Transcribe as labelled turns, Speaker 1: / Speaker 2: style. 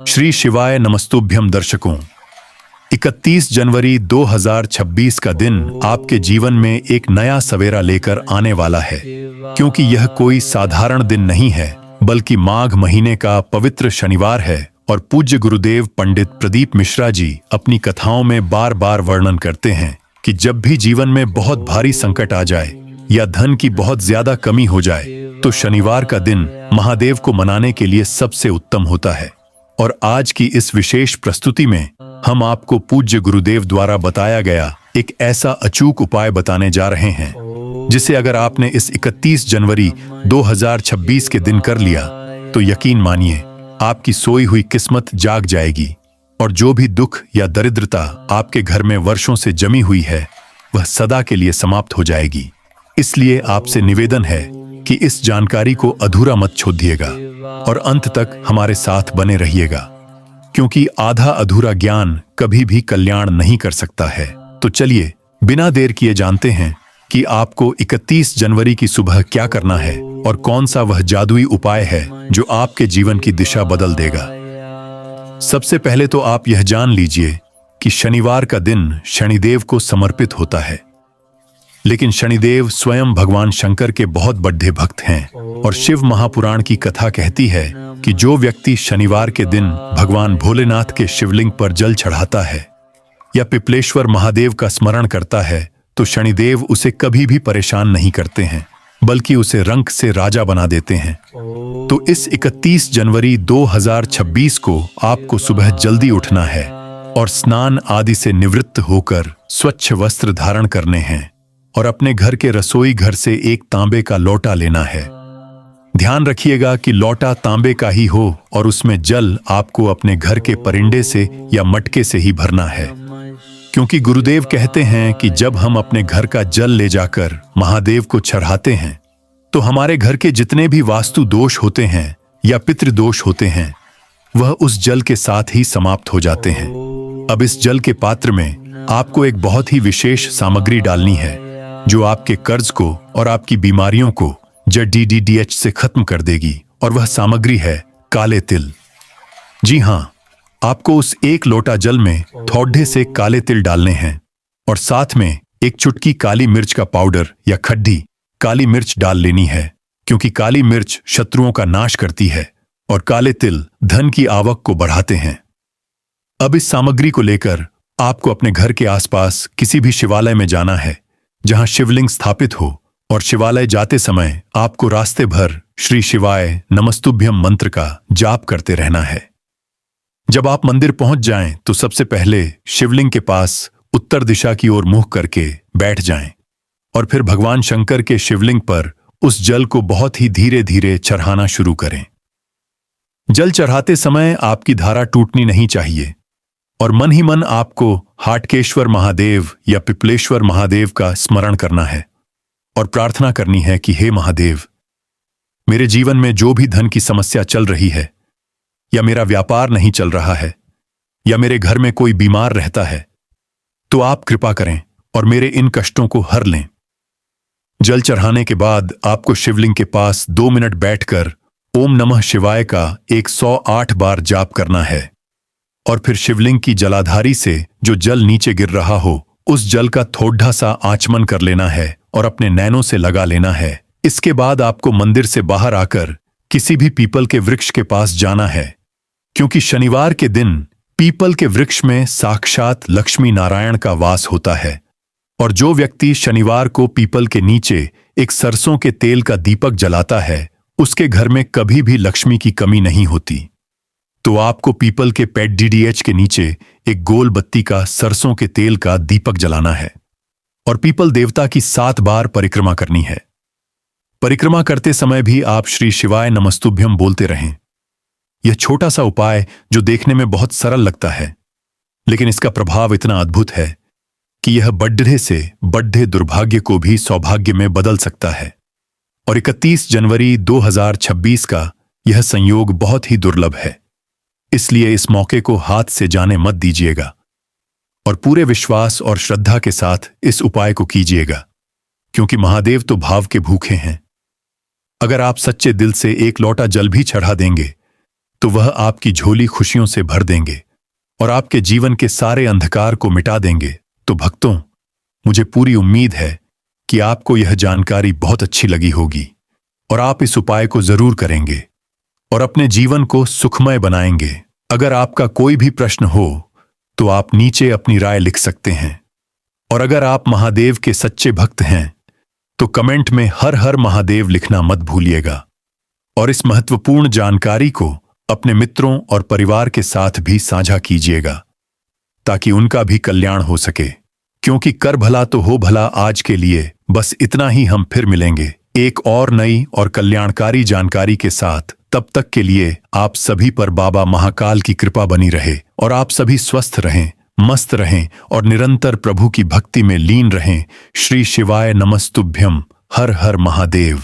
Speaker 1: श्री शिवाय नमस्तुभ्यम दर्शकों। 31 जनवरी 2026 का दिन आपके जीवन में एक नया सवेरा लेकर आने वाला है, क्योंकि यह कोई साधारण दिन नहीं है, बल्कि माघ महीने का पवित्र शनिवार है। और पूज्य गुरुदेव पंडित प्रदीप मिश्रा जी अपनी कथाओं में बार बार वर्णन करते हैं कि जब भी जीवन में बहुत भारी संकट आ जाए या धन की बहुत ज्यादा कमी हो जाए, तो शनिवार का दिन महादेव को मनाने के लिए सबसे उत्तम होता है। और आज की इस विशेष प्रस्तुति में हम आपको पूज्य गुरुदेव द्वारा बताया गया एक ऐसा अचूक उपाय बताने जा रहे हैं, जिसे अगर आपने इस 31 जनवरी 2026 के दिन कर लिया, तो यकीन मानिए आपकी सोई हुई किस्मत जाग जाएगी और जो भी दुख या दरिद्रता आपके घर में वर्षों से जमी हुई है, वह सदा के लिए समाप्त हो जाएगी। इसलिए आपसे निवेदन है कि इस जानकारी को अधूरा मत छोड़िएगा और अंत तक हमारे साथ बने रहिएगा, क्योंकि आधा अधूरा ज्ञान कभी भी कल्याण नहीं कर सकता है। तो चलिए बिना देर किए जानते हैं कि आपको 31 जनवरी की सुबह क्या करना है और कौन सा वह जादुई उपाय है जो आपके जीवन की दिशा बदल देगा। सबसे पहले तो आप यह जान लीजिए कि शनिवार का दिन शनिदेव को समर्पित होता है, लेकिन शनिदेव स्वयं भगवान शंकर के बहुत बड़े भक्त हैं। और शिव महापुराण की कथा कहती है कि जो व्यक्ति शनिवार के दिन भगवान भोलेनाथ के शिवलिंग पर जल चढ़ाता है या पिपलेश्वर महादेव का स्मरण करता है, तो शनिदेव उसे कभी भी परेशान नहीं करते हैं, बल्कि उसे रंक से राजा बना देते हैं। तो इस 31 जनवरी 2026 को आपको सुबह जल्दी उठना है और स्नान आदि से निवृत्त होकर स्वच्छ वस्त्र धारण करने हैं और अपने घर के रसोई घर से एक तांबे का लोटा लेना है। ध्यान रखिएगा कि लोटा तांबे का ही हो और उसमें जल आपको अपने घर के परिंदे से या मटके से ही भरना है, क्योंकि गुरुदेव कहते हैं कि जब हम अपने घर का जल ले जाकर महादेव को चढ़ाते हैं, तो हमारे घर के जितने भी वास्तु दोष होते हैं या पितृदोष होते हैं, वह उस जल के साथ ही समाप्त हो जाते हैं। अब इस जल के पात्र में आपको एक बहुत ही विशेष सामग्री डालनी है, जो आपके कर्ज को और आपकी बीमारियों को जड़ से खत्म कर देगी। और वह सामग्री है काले तिल। जी हाँ, आपको उस एक लोटा जल में थोड़े से काले तिल डालने हैं और साथ में एक चुटकी काली मिर्च का पाउडर या खड्डी काली मिर्च डाल लेनी है, क्योंकि काली मिर्च शत्रुओं का नाश करती है और काले तिल धन की आवक को बढ़ाते हैं। अब इस सामग्री को लेकर आपको अपने घर के आसपास किसी भी शिवालय में जाना है जहां शिवलिंग स्थापित हो, और शिवालय जाते समय आपको रास्ते भर श्री शिवाय नमस्तुभ्यम मंत्र का जाप करते रहना है। जब आप मंदिर पहुंच जाएं, तो सबसे पहले शिवलिंग के पास उत्तर दिशा की ओर मुंह करके बैठ जाएं और फिर भगवान शंकर के शिवलिंग पर उस जल को बहुत ही धीरे धीरे चढ़ाना शुरू करें। जल चढ़ाते समय आपकी धारा टूटनी नहीं चाहिए और मन ही मन आपको हाटकेश्वर महादेव या पिपलेश्वर महादेव का स्मरण करना है और प्रार्थना करनी है कि हे महादेव, मेरे जीवन में जो भी धन की समस्या चल रही है, या मेरा व्यापार नहीं चल रहा है, या मेरे घर में कोई बीमार रहता है, तो आप कृपा करें और मेरे इन कष्टों को हर लें। जल चढ़ाने के बाद आपको शिवलिंग के पास 2 मिनट बैठकर ओम नमः शिवाय का 108 बार जाप करना है और फिर शिवलिंग की जलाधारी से जो जल नीचे गिर रहा हो, उस जल का थोड़ा सा आचमन कर लेना है और अपने नैनों से लगा लेना है। इसके बाद आपको मंदिर से बाहर आकर किसी भी पीपल के वृक्ष के पास जाना है, क्योंकि शनिवार के दिन पीपल के वृक्ष में साक्षात लक्ष्मी नारायण का वास होता है। और जो व्यक्ति शनिवार को पीपल के नीचे एक सरसों के तेल का दीपक जलाता है, उसके घर में कभी भी लक्ष्मी की कमी नहीं होती। तो आपको पीपल के पेड़ के नीचे एक गोल बत्ती का सरसों के तेल का दीपक जलाना है और पीपल देवता की 7 बार परिक्रमा करनी है। परिक्रमा करते समय भी आप श्री शिवाय नमस्तुभ्यम बोलते रहें। यह छोटा सा उपाय जो देखने में बहुत सरल लगता है, लेकिन इसका प्रभाव इतना अद्भुत है कि यह बड्ढे से बड्ढे दुर्भाग्य को भी सौभाग्य में बदल सकता है। और 31 जनवरी 2026 का यह संयोग बहुत ही दुर्लभ है, इसलिए इस मौके को हाथ से जाने मत दीजिएगा और पूरे विश्वास और श्रद्धा के साथ इस उपाय को कीजिएगा, क्योंकि महादेव तो भाव के भूखे हैं। अगर आप सच्चे दिल से एक लोटा जल भी चढ़ा देंगे, तो वह आपकी झोली खुशियों से भर देंगे और आपके जीवन के सारे अंधकार को मिटा देंगे। तो भक्तों, मुझे पूरी उम्मीद है कि आपको यह जानकारी बहुत अच्छी लगी होगी और आप इस उपाय को जरूर करेंगे और अपने जीवन को सुखमय बनाएंगे। अगर आपका कोई भी प्रश्न हो तो आप नीचे अपनी राय लिख सकते हैं और अगर आप महादेव के सच्चे भक्त हैं तो कमेंट में हर हर महादेव लिखना मत भूलिएगा और इस महत्वपूर्ण जानकारी को अपने मित्रों और परिवार के साथ भी साझा कीजिएगा ताकि उनका भी कल्याण हो सके। क्योंकि कर भला तो हो भला। आज के लिए बस इतना ही। हम फिर मिलेंगे एक और नई और कल्याणकारी जानकारी के साथ। तब तक के लिए आप सभी पर बाबा महाकाल की कृपा बनी रहे और आप सभी स्वस्थ रहें, मस्त रहें और निरंतर प्रभु की भक्ति में लीन रहें। श्री शिवाय नमस्तुभ्यम। हर हर महादेव।